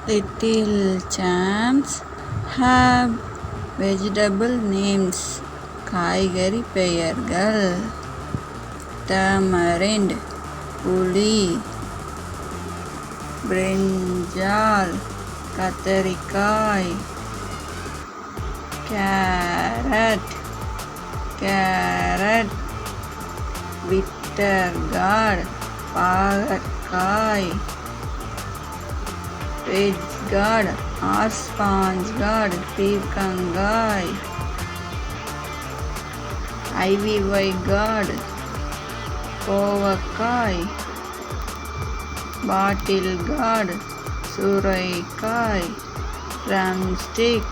Little champs have vegetable names. காய்கறி பெயர்கள். tamarind புளி, brinjal கத்தரிக்காய், carrot bitter பாகற்காய், red gourd or sponge gourd பீர்க்கங்காய், ivy gourd கோவக்காய், bottle gourd சுரைக்காய், drumstick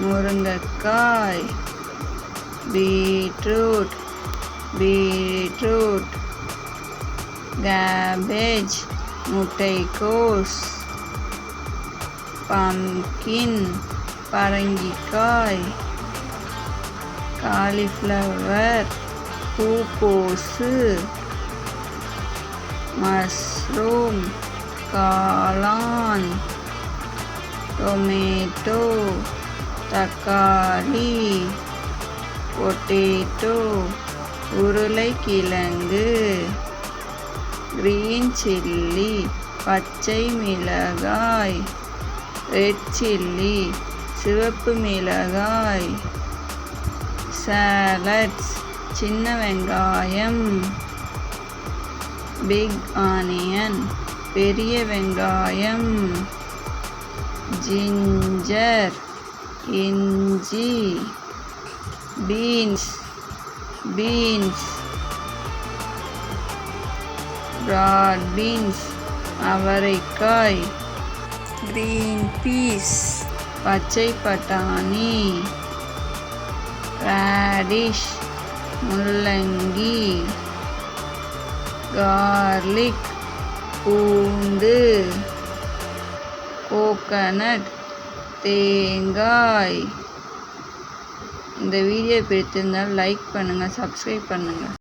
முருங்கைக்காய், beetroot cabbage முட்டைக்கோஸ், pumpkin பரங்கிக்காய், cauliflower பூக்கோசு, mushroom காளான், tomato தக்காளி, potato உருளைக்கிழங்கு, green chilli பச்சை மிளகாய், ரெட் சில்லி சிவப்பு மிளகாய், சாலட்ஸ் சின்ன வெங்காயம், பிக் ஆனியன் பெரிய வெங்காயம், ஜிஞ்சர் இஞ்சி, பீன்ஸ் broad beans அவரைக்காய், green peas பச்சை பட்டாணி, radish முள்ளங்கி, garlic பூண்டு, கோகனட் தேங்காய். இந்த வீடியோ பிடித்திருந்தால் லைக் பண்ணுங்கள், சப்ஸ்கிரைப் பண்ணுங்கள்.